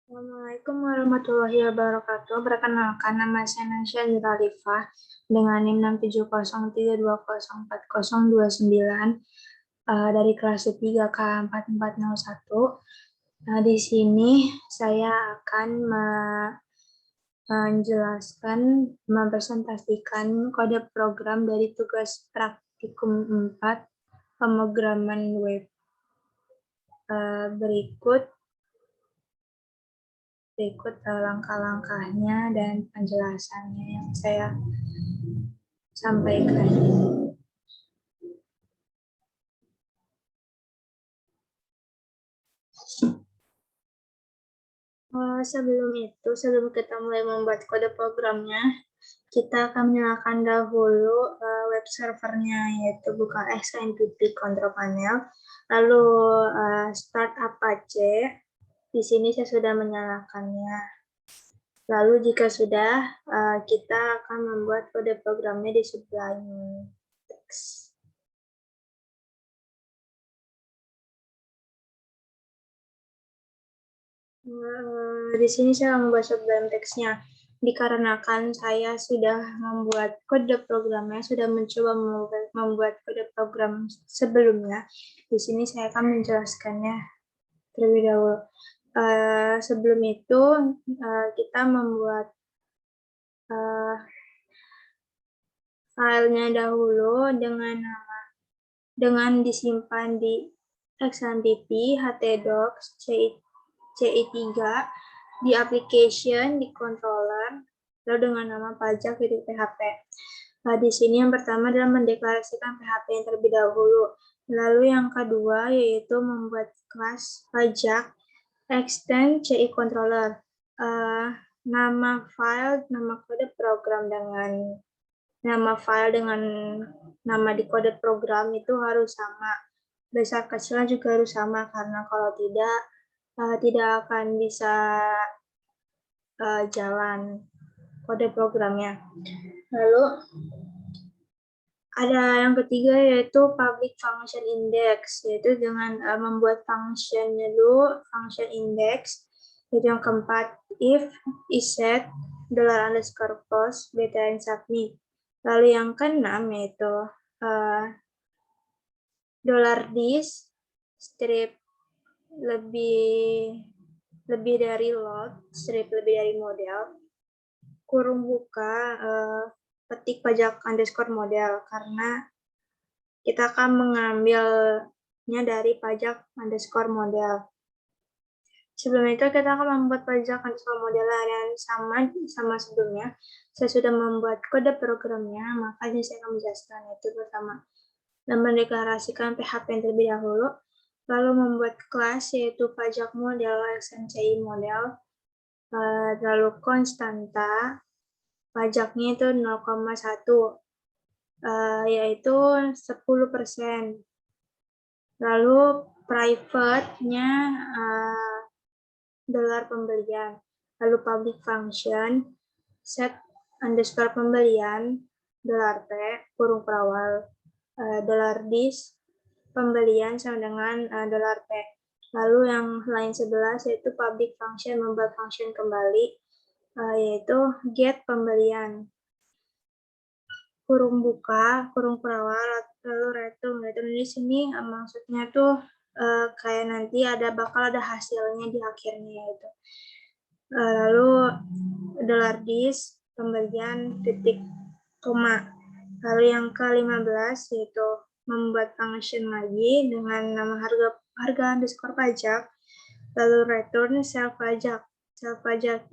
Assalamualaikum warahmatullahi wabarakatuh. Perkenalkan, nama saya Nasya Zuralifah dengan NIM 67032040029 dari kelas 3 K4401. Di sini saya akan menjelaskan, mempresentasikan kode program dari tugas praktikum 4 pemrograman web. Berikut langkah-langkahnya dan penjelasannya yang saya sampaikan. Sebelum kita mulai membuat kode programnya, kita akan menyalakan dahulu web servernya, yaitu buka XMPP Control Panel, lalu start Apache. Di sini saya sudah menyalakannya. Lalu jika sudah, kita akan membuat kode programnya di Sublime Text. Di sini saya membuat Sublime Text-nya. Dikarenakan saya sudah membuat kode programnya, sudah mencoba membuat kode program sebelumnya. Di sini saya akan menjelaskannya terlebih dahulu. Sebelum itu, kita membuat filenya dahulu dengan disimpan di XMPP, htdocs, CI3, di application, di controller, lalu dengan nama pajak.php. Di sini yang pertama adalah mendeklarasikan PHP yang terlebih dahulu. Lalu yang kedua yaitu membuat kelas pajak extend CI controller. Nama file, nama kode program dengan nama file dengan nama di kode program itu harus sama. Besar kecilnya juga harus sama, karena kalau tidak akan bisa jalan kode programnya. Lalu ada yang ketiga yaitu public function index, yaitu dengan membuat functionnya dulu, function index. Jadi yang keempat, if isset $_post beta and submit. Lalu yang keenam yaitu $this strip lebih dari load, strip lebih dari model, kurung buka, petik pajak underscore model, karena kita akan mengambilnya dari pajak underscore model. Sebelum itu kita akan membuat pajak underscore model yang sama sebelumnya. Saya sudah membuat kode programnya, makanya saya akan menjelaskan. Itu pertama, dan mendeklarasikan PHP yang terlebih dahulu, lalu membuat kelas yaitu pajak model SMCI model, lalu konstanta pajaknya itu 0,1, yaitu 10%. Lalu private-nya $pembelian. Lalu public function set underscore pembelian $P kurung perawal $this pembelian sama dengan $P. Lalu yang lain 11 yaitu public function membuat function kembali, yaitu get pembelian kurung buka kurung perawal lalu return. Di sini maksudnya tuh kayak nanti bakal ada hasilnya di akhirnya, yaitu lalu $this pembelian titik koma. Lalu yang ke-15 yaitu membuat function lagi dengan nama harga underscore pajak, lalu return self pajak. Self pajak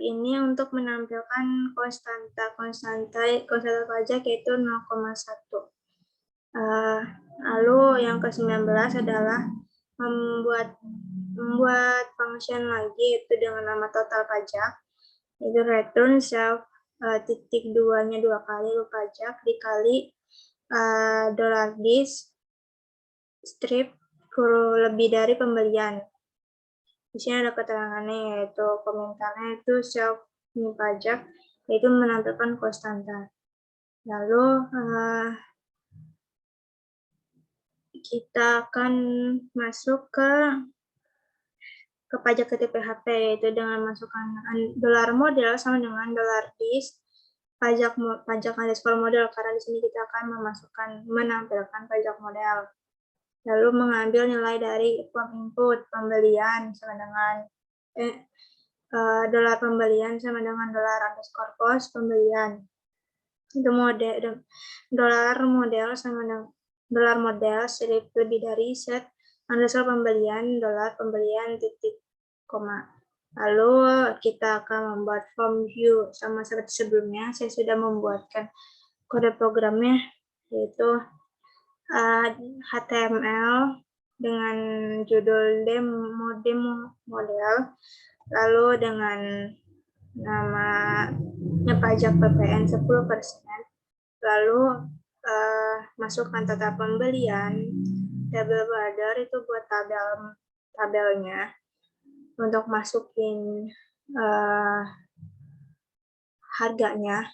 ini untuk menampilkan konstanta pajak yaitu 0,1. Lalu yang ke-19 adalah membuat function lagi yaitu dengan nama total pajak, itu return self titik 2-nya 2 kali pajak dikali $this strip lebih dari pembelian. Di sini ada keterangannya, yaitu komentarnya itu self ini pajak, yaitu menampilkan konstanta. Lalu kita akan masuk ke pajak PHP, yaitu dengan masukkan dolar model sama dengan dolar dis pajak underscore model, karena di sini kita akan menampilkan pajak model. Lalu mengambil nilai dari form input pembelian sama dengan dolar pembelian sama dengan dolar underscore cost pembelian. Itu dolar model sama dengan dolar model lebih dari set underscore pembelian dolar pembelian titik koma. Lalu kita akan membuat form view sama seperti sebelumnya. Saya sudah membuatkan kode programnya, yaitu HTML dengan judul demo model, lalu dengan namanya pajak PPN 10%, lalu masukkan total pembelian, table border itu buat tabelnya. Untuk masukin harganya,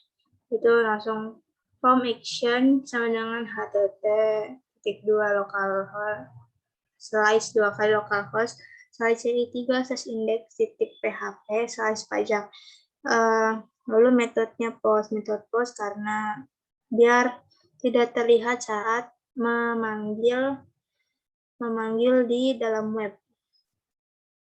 itu langsung form action sama dengan htt:2 localhost slice 2 kali localhost slice seri 3 slash index .php slice pajak. Lalu metode post karena biar tidak terlihat saat memanggil di dalam web.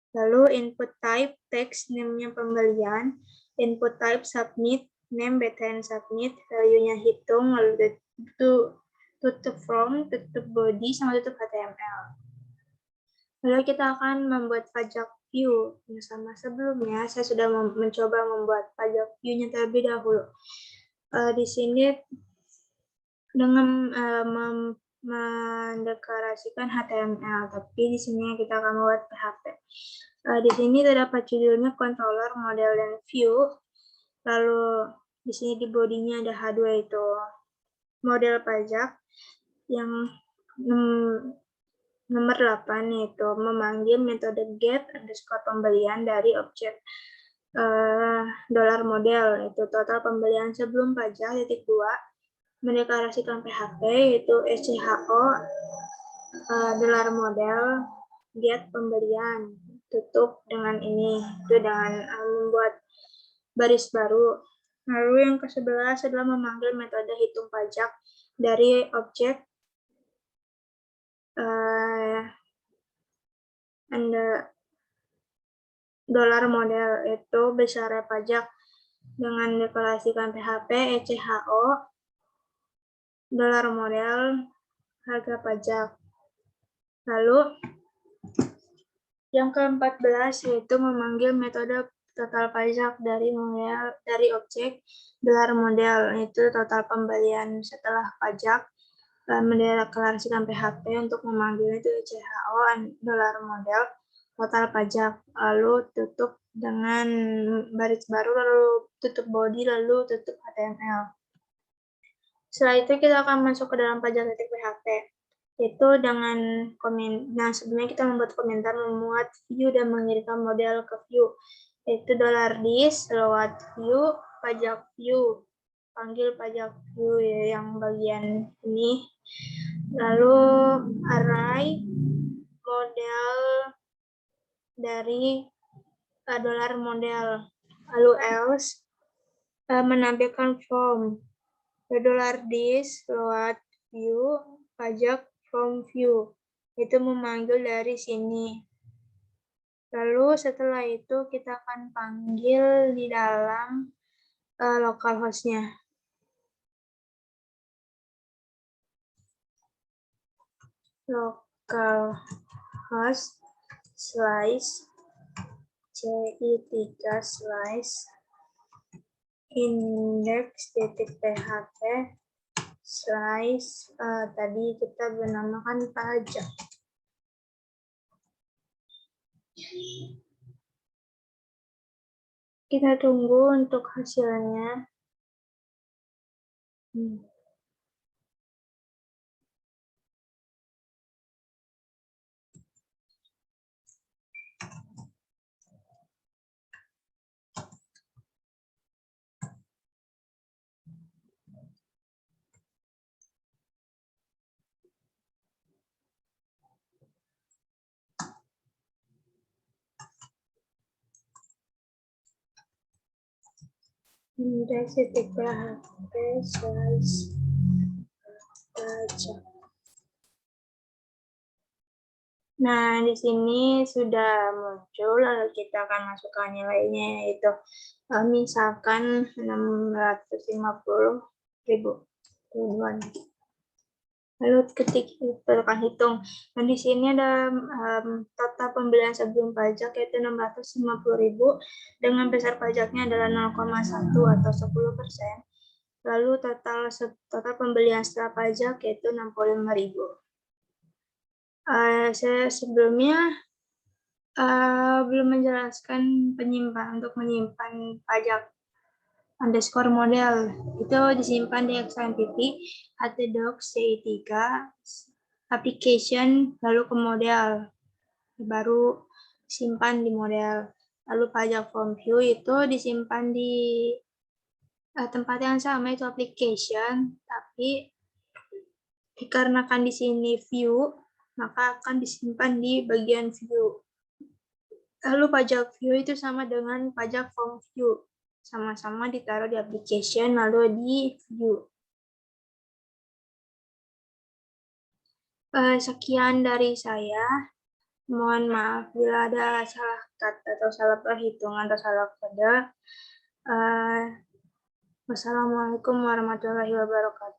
Lalu input type text name-nya pembelian, input type submit, name btn submit, value-nya hitung, lalu tutup from, tutup body, sama tutup HTML. Lalu kita akan membuat pajak view. Sama sebelumnya, saya sudah mencoba membuat pajak view-nya terlebih dahulu. Di sini dengan mendeklarasikan HTML, tapi di sini kita akan membuat PHP. Di sini terdapat judulnya controller, model, dan view. Lalu di sini di bodinya ada H2 itu model pajak. Yang nomor 8 yaitu memanggil metode get underscore pembelian dari objek dolar model, yaitu total pembelian sebelum pajak titik 2. Mendeklarasikan PHP yaitu SCHO dolar model get pembelian, tutup dengan ini, itu dengan membuat baris baru. Lalu yang ke-11 adalah memanggil metode hitung pajak dari objek dolar model, itu besar pajak dengan deklarasikan PHP ECHO dolar model harga pajak. Lalu yang ke-14 yaitu memanggil metode total pajak dari objek dolar model, itu total pembelian setelah pajak. Mendeklarasikan PHP untuk memanggil itu ECHO dolar model total pajak, lalu tutup dengan baris baru, lalu tutup body, lalu tutup HTML. Setelah itu kita akan masuk ke dalam pajak.php, itu dengan sebelumnya kita membuat komentar, memuat view dan mengirimkan model ke view, yaitu $dis lewat view pajak view, panggil pajak view ya, yang bagian ini. Lalu array model dari dolar model, lalu else menampilkan form $dis lewat view pajak from view, itu memanggil dari sini. Lalu setelah itu kita akan panggil di dalam localhost-nya. Localhost slice ci3 slice index.php slice tadi kita menamakan pajak. Kita tunggu untuk hasilnya. Intensity PHP size pajak. Nah, di sini sudah muncul, lalu kita akan masukkan nilainya, yaitu misalkan 650.000. Lalu kita akan hitung. Dan di sini ada total pembelian sebelum pajak, yaitu 650.000, dengan besar pajaknya adalah 0,1 atau 10%. Lalu total pembelian setelah pajak, yaitu 65.000. Saya sebelumnya belum menjelaskan untuk menyimpan pajak underscore model. Itu disimpan di XMPP, htdocs, CI3, application, lalu ke model. Baru simpan di model. Lalu pajak form view itu disimpan di tempat yang sama, itu application, tapi dikarenakan di sini view, maka akan disimpan di bagian view. Lalu pajak view itu sama dengan pajak form view. Sama-sama ditaruh di application, lalu di view. Sekian dari saya. Mohon maaf bila ada salah kata atau salah perhitungan atau salah kode. Wassalamualaikum warahmatullahi wabarakatuh.